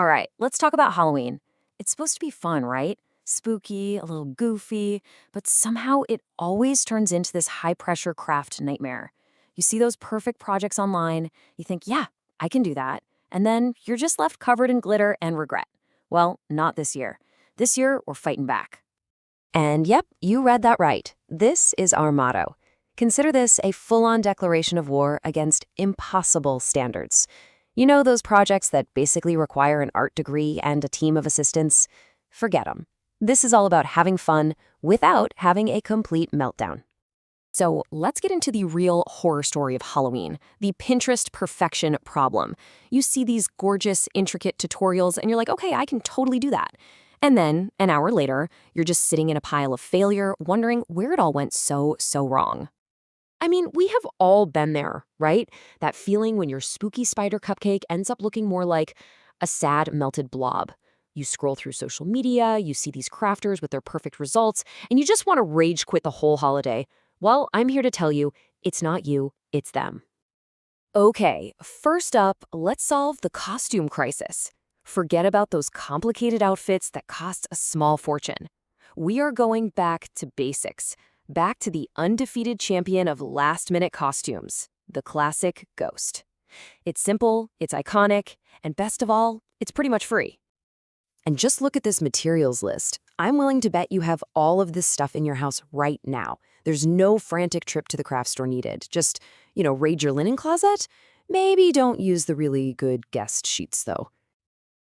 All right, let's talk about Halloween. It's supposed to be fun, right? Spooky, a little goofy, but somehow it always turns into this high-pressure craft nightmare. You see those perfect projects online, you think, yeah, I can do that, and then you're just left covered in glitter and regret. Well, not this year. This year, we're fighting back. And yep, you read that right. This is our motto. Consider this a full-on declaration of war against impossible standards. You know those projects that basically require an art degree and a team of assistants? Forget them. This is all about having fun without having a complete meltdown. So let's get into the real horror story of Halloween, the Pinterest perfection problem. You see these gorgeous, intricate tutorials and you're like, okay, I can totally do that. And then, an hour later, you're just sitting in a pile of failure, wondering where it all went so wrong. I mean, we have all been there, right? That feeling when your spooky spider cupcake ends up looking more like a sad, melted blob. You scroll through social media, you see these crafters with their perfect results, and you just want to rage quit the whole holiday. Well, I'm here to tell you, it's not you, it's them. Okay, first up, let's solve the costume crisis. Forget about those complicated outfits that cost a small fortune. We are going back to basics. Back to the undefeated champion of last-minute costumes, the classic ghost. It's simple, it's iconic, and best of all, it's pretty much free. And just look at this materials list. I'm willing to bet you have all of this stuff in your house right now. There's no frantic trip to the craft store needed. Just, raid your linen closet? Maybe don't use the really good guest sheets, though.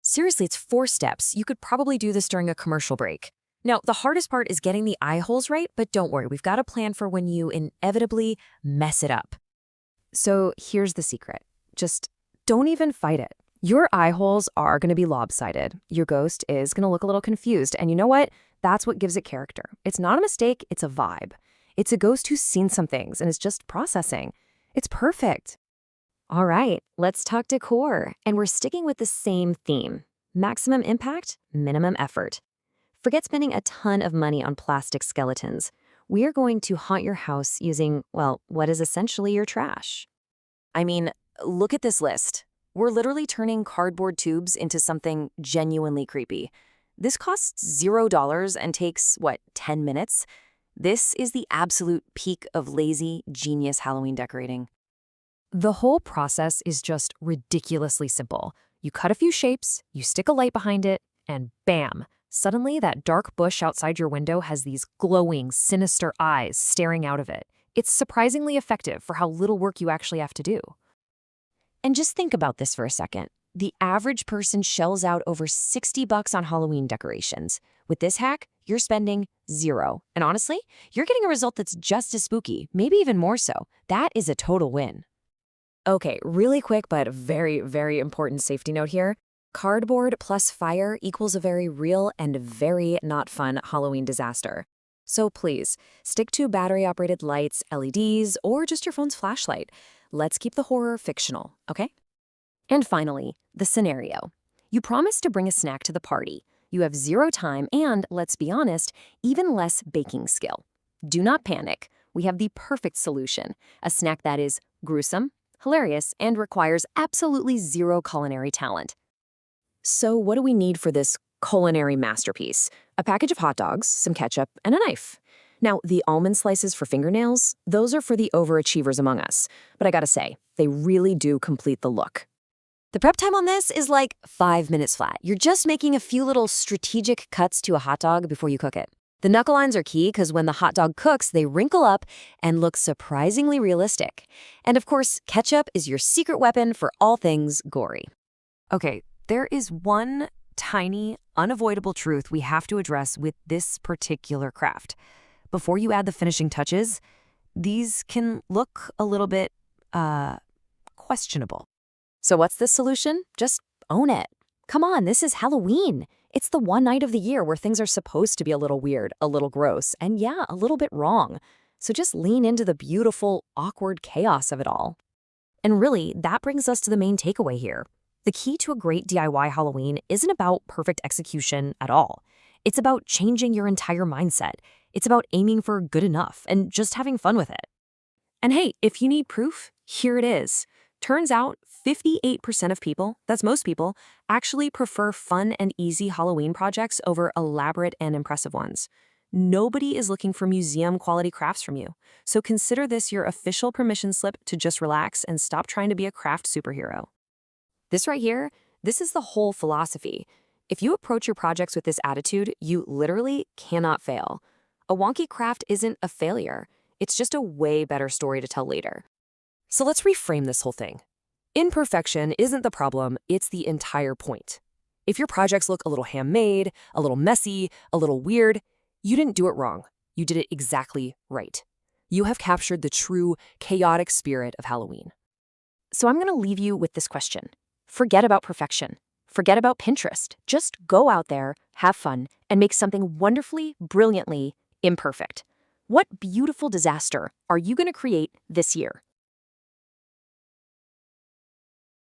Seriously, it's 4 steps. You could probably do this during a commercial break. Now, the hardest part is getting the eye holes right, but don't worry, we've got a plan for when you inevitably mess it up. So here's the secret. Just don't even fight it. Your eye holes are going to be lopsided. Your ghost is going to look a little confused, and you know what? That's what gives it character. It's not a mistake, it's a vibe. It's a ghost who's seen some things and is just processing. It's perfect. All right, let's talk decor, and we're sticking with the same theme. Maximum impact, minimum effort. Forget spending a ton of money on plastic skeletons. We are going to haunt your house using, well, what is essentially your trash. I mean, look at this list. We're literally turning cardboard tubes into something genuinely creepy. This costs $0 and takes, 10 minutes? This is the absolute peak of lazy, genius Halloween decorating. The whole process is just ridiculously simple. You cut a few shapes, you stick a light behind it, and bam! Suddenly, that dark bush outside your window has these glowing, sinister eyes staring out of it. It's surprisingly effective for how little work you actually have to do. And just think about this for a second. The average person shells out over $60 on Halloween decorations. With this hack, you're spending $0. And honestly, you're getting a result that's just as spooky, maybe even more so. That is a total win. Okay, really quick but very important safety note here. Cardboard plus fire equals a very real and very not fun Halloween disaster. So please, stick to battery-operated lights, LEDs, or just your phone's flashlight. Let's keep the horror fictional, okay? And finally, the scenario. You promise to bring a snack to the party. You have 0 time and, let's be honest, even less baking skill. Do not panic. We have the perfect solution, a snack that is gruesome, hilarious, and requires absolutely 0 culinary talent. So what do we need for this culinary masterpiece? A package of hot dogs, some ketchup, and a knife. Now, the almond slices for fingernails, those are for the overachievers among us. But I gotta say, they really do complete the look. The prep time on this is like 5 minutes flat. You're just making a few little strategic cuts to a hot dog before you cook it. The knuckle lines are key because when the hot dog cooks, they wrinkle up and look surprisingly realistic. And of course, ketchup is your secret weapon for all things gory. Okay, there is one tiny, unavoidable truth we have to address with this particular craft. Before you add the finishing touches, these can look a little bit, questionable. So what's the solution? Just own it. Come on, this is Halloween. It's the one night of the year where things are supposed to be a little weird, a little gross, and yeah, a little bit wrong. So just lean into the beautiful, awkward chaos of it all. And really, that brings us to the main takeaway here. The key to a great DIY Halloween isn't about perfect execution at all. It's about changing your entire mindset. It's about aiming for good enough and just having fun with it. And hey, if you need proof, here it is. Turns out, 58% of people, that's most people, actually prefer fun and easy Halloween projects over elaborate and impressive ones. Nobody is looking for museum-quality crafts from you, so consider this your official permission slip to just relax and stop trying to be a craft superhero. This right here, this is the whole philosophy. If you approach your projects with this attitude, you literally cannot fail. A wonky craft isn't a failure. It's just a way better story to tell later. So let's reframe this whole thing. Imperfection isn't the problem, it's the entire point. If your projects look a little handmade, a little messy, a little weird, you didn't do it wrong. You did it exactly right. You have captured the true, chaotic spirit of Halloween. So I'm going to leave you with this question. Forget about perfection. Forget about Pinterest. Just go out there, have fun, and make something wonderfully, brilliantly imperfect. What beautiful disaster are you going to create this year?